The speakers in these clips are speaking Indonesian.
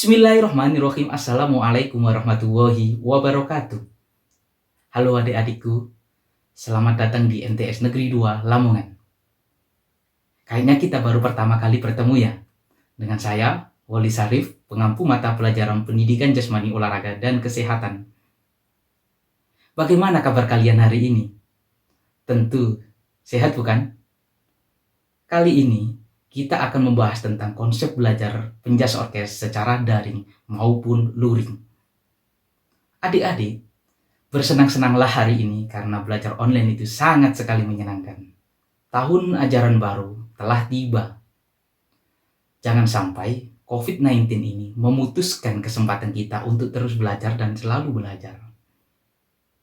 Bismillahirrahmanirrahim. Assalamualaikum warahmatullahi wabarakatuh. Halo adik-adikku, selamat datang di MTS Negeri 2 Lamongan. Kayaknya kita baru pertama kali bertemu ya. Dengan saya, Wali Sarif, pengampu mata pelajaran pendidikan jasmani olahraga dan kesehatan. Bagaimana kabar kalian hari ini? Tentu sehat bukan? Kali ini kita akan membahas tentang konsep belajar penjas orkes secara daring maupun luring. Adik-adik, bersenang-senanglah hari ini karena belajar online itu sangat sekali menyenangkan. Tahun ajaran baru telah tiba. Jangan sampai COVID-19 ini memutuskan kesempatan kita untuk terus belajar dan selalu belajar.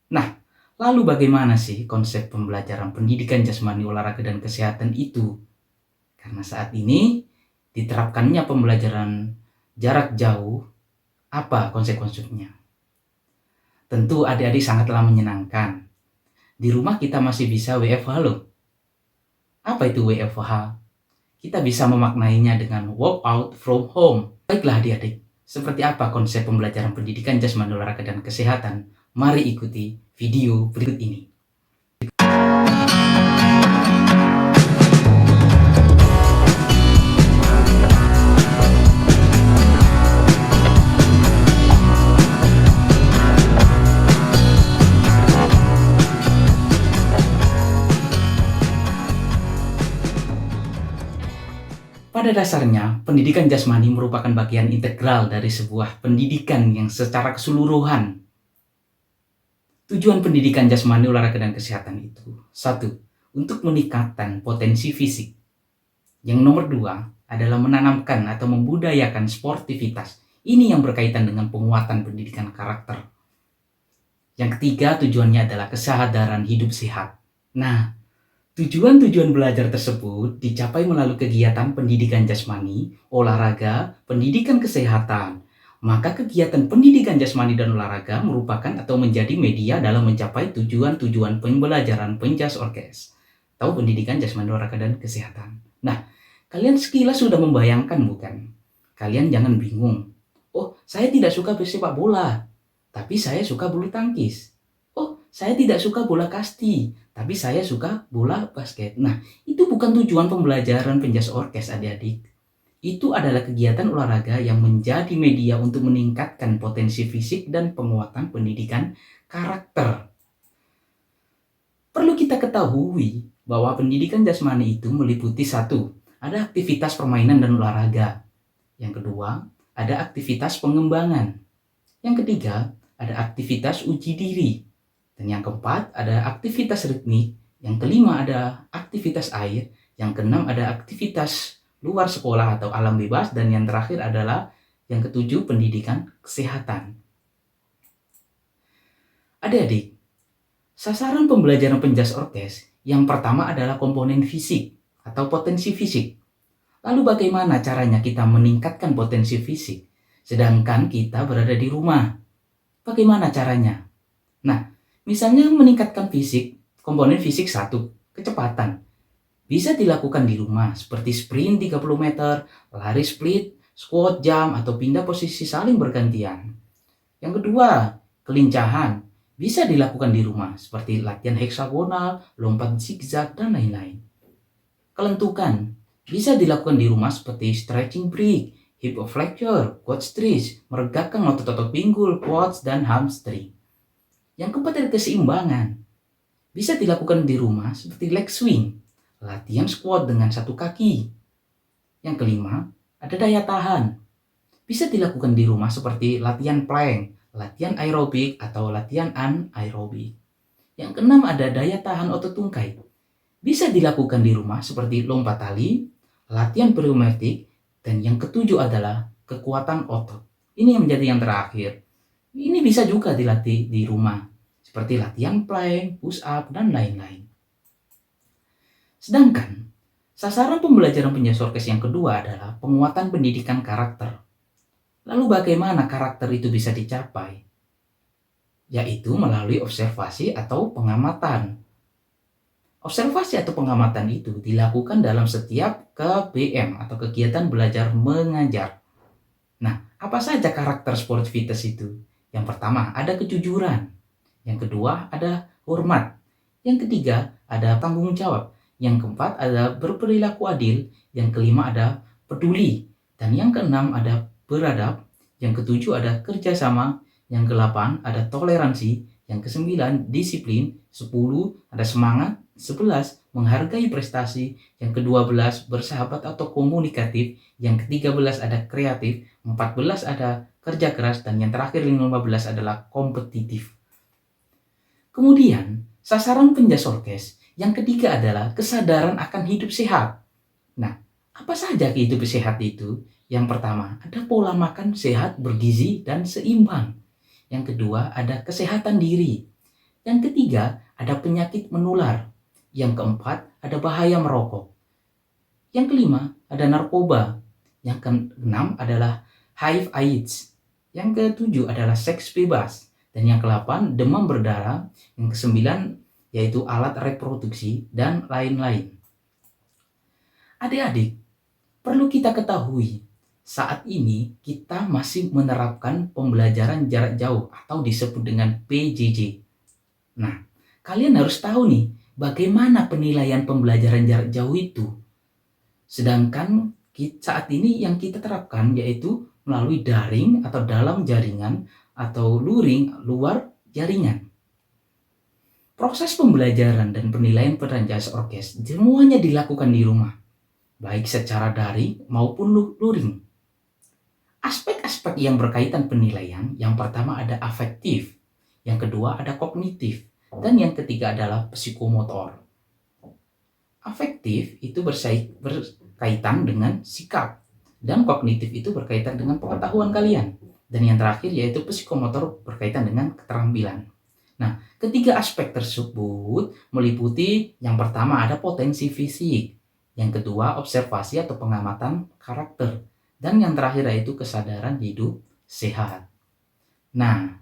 Nah, lalu bagaimana sih konsep pembelajaran pendidikan jasmani olahraga dan kesehatan itu? Karena saat ini diterapkannya pembelajaran jarak jauh, apa konsekuensinya? Tentu adik-adik sangatlah menyenangkan. Di rumah kita masih bisa WFH loh. Apa itu WFH? Kita bisa memaknainya dengan work out from home. Baiklah adik-adik, seperti apa konsep pembelajaran pendidikan jasmani olahraga dan kesehatan? Mari ikuti video berikut ini. Pada dasarnya, pendidikan jasmani merupakan bagian integral dari sebuah pendidikan yang secara keseluruhan. Tujuan pendidikan jasmani olahraga dan kesehatan itu, 1. Untuk meningkatkan potensi fisik. Yang nomor 2 adalah menanamkan atau membudayakan sportivitas. Ini yang berkaitan dengan penguatan pendidikan karakter. Yang ketiga, tujuannya adalah kesadaran hidup sehat. Nah, tujuan-tujuan belajar tersebut dicapai melalui kegiatan pendidikan jasmani, olahraga, pendidikan kesehatan. Maka kegiatan pendidikan jasmani dan olahraga merupakan atau menjadi media dalam mencapai tujuan-tujuan pembelajaran penjas orkes atau pendidikan jasmani olahraga dan kesehatan. Nah, kalian sekilas sudah membayangkan bukan? Kalian jangan bingung. Oh, saya tidak suka bersepak bola, tapi saya suka bulu tangkis. Oh, saya tidak suka bola kasti, tapi saya suka bola basket. Nah, itu bukan tujuan pembelajaran penjas orkes adik-adik. Itu adalah kegiatan olahraga yang menjadi media untuk meningkatkan potensi fisik dan penguatan pendidikan karakter. Perlu kita ketahui bahwa pendidikan jasmani itu meliputi 1. Ada aktivitas permainan dan olahraga. Yang kedua, ada aktivitas pengembangan. Yang ketiga, ada aktivitas uji diri. Dan yang keempat, ada aktivitas ritmik. Yang kelima, ada aktivitas air. Yang keenam, ada aktivitas luar sekolah atau alam bebas. Dan yang terakhir adalah yang ketujuh, pendidikan kesehatan. Adik-adik, sasaran pembelajaran penjas orkes yang pertama adalah komponen fisik atau potensi fisik. Lalu bagaimana caranya kita meningkatkan potensi fisik sedangkan kita berada di rumah? Bagaimana caranya? Nah, misalnya meningkatkan fisik, komponen fisik 1, kecepatan. Bisa dilakukan di rumah seperti sprint 30 meter, lari split, squat jump, atau pindah posisi saling bergantian. Yang kedua, kelincahan. Bisa dilakukan di rumah seperti latihan heksagonal, lompat zigzag, dan lain-lain. Kelentukan. Bisa dilakukan di rumah seperti stretching break, hip flexor, quad stretch, meregakkan otot-otot pinggul, quads, dan hamstring. Yang keempat adalah keseimbangan. Bisa dilakukan di rumah seperti leg swing, latihan squat dengan satu kaki. Yang kelima, ada daya tahan. Bisa dilakukan di rumah seperti latihan plank, latihan aerobik, atau latihan anaerobik. Yang keenam, ada daya tahan otot tungkai. Bisa dilakukan di rumah seperti lompat tali, latihan pneumatik, dan yang ketujuh adalah kekuatan otot. Ini yang menjadi yang terakhir. Ini bisa juga dilatih di rumah, seperti latihan plank, push up, dan lain-lain. Sedangkan, sasaran pembelajaran penjas orkes yang kedua adalah penguatan pendidikan karakter. Lalu bagaimana karakter itu bisa dicapai? Yaitu melalui observasi atau pengamatan. Observasi atau pengamatan itu dilakukan dalam setiap KBM atau kegiatan belajar mengajar. Nah, Apa saja karakter sportivitas itu? Yang pertama, ada kejujuran. Yang kedua, ada hormat. Yang ketiga, ada tanggung jawab. Yang keempat, ada berperilaku adil. Yang kelima, ada peduli. Dan yang keenam, ada beradab. Yang ketujuh, ada kerjasama. Yang kedelapan, ada toleransi. Yang kesembilan, disiplin. 10, ada semangat. 11, menghargai prestasi. Yang ke-12, bersahabat atau komunikatif. Yang ke-13, ada kreatif. 14, ada kerja keras. Dan yang terakhir, 15 adalah kompetitif. Kemudian, sasaran penjas orkes yang ketiga adalah kesadaran akan hidup sehat. Nah, apa saja hidup sehat itu? Yang pertama, ada pola makan sehat, bergizi, dan seimbang. Yang kedua, ada kesehatan diri. Yang ketiga, ada penyakit menular. Yang keempat, ada bahaya merokok. Yang kelima, ada narkoba. Yang keenam adalah HIV AIDS. Yang ketujuh adalah seks bebas. Dan yang ke-8, demam berdarah. Yang ke-9, yaitu alat reproduksi, dan lain-lain. Adik-adik, perlu kita ketahui, saat ini kita masih menerapkan pembelajaran jarak jauh atau disebut dengan PJJ. Nah, kalian harus tahu nih, bagaimana penilaian pembelajaran jarak jauh itu. Sedangkan saat ini yang kita terapkan yaitu melalui daring atau dalam jaringan atau luring luar jaringan. Proses pembelajaran dan penilaian penjas orkes semuanya dilakukan di rumah, baik secara daring maupun luring. Aspek-aspek yang berkaitan penilaian, yang pertama ada afektif, yang kedua ada kognitif, dan yang ketiga adalah psikomotor. Afektif itu berkaitan dengan sikap, dan kognitif itu berkaitan dengan pengetahuan kalian. Dan yang terakhir yaitu psikomotor berkaitan dengan keterampilan. Nah, ketiga aspek tersebut meliputi yang pertama ada potensi fisik, yang kedua observasi atau pengamatan karakter, dan yang terakhir yaitu kesadaran hidup sehat. Nah,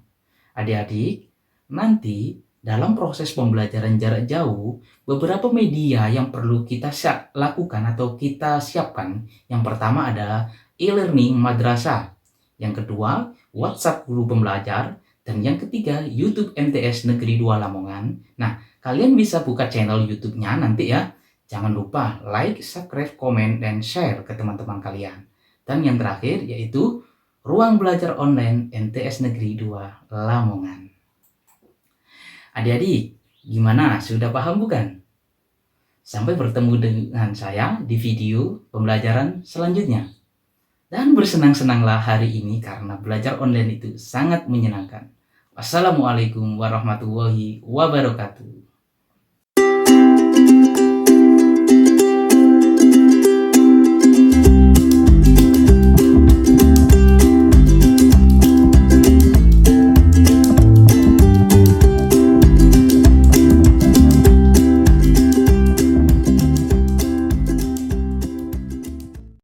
adik-adik, nanti dalam proses pembelajaran jarak jauh, beberapa media yang perlu kita lakukan atau kita siapkan. Yang pertama adalah e-learning madrasah. Yang kedua, WhatsApp guru pembelajar. Dan yang ketiga, YouTube MTS Negeri 2 Lamongan. Nah, kalian bisa buka channel YouTube-nya nanti ya. Jangan lupa like, subscribe, komen, dan share ke teman-teman kalian. Dan yang terakhir yaitu Ruang Belajar Online MTS Negeri 2 Lamongan. Adik-adik, gimana? Sudah paham bukan? Sampai bertemu dengan saya di video pembelajaran selanjutnya. Dan bersenang-senanglah hari ini karena belajar online itu sangat menyenangkan. Wassalamualaikum warahmatullahi wabarakatuh.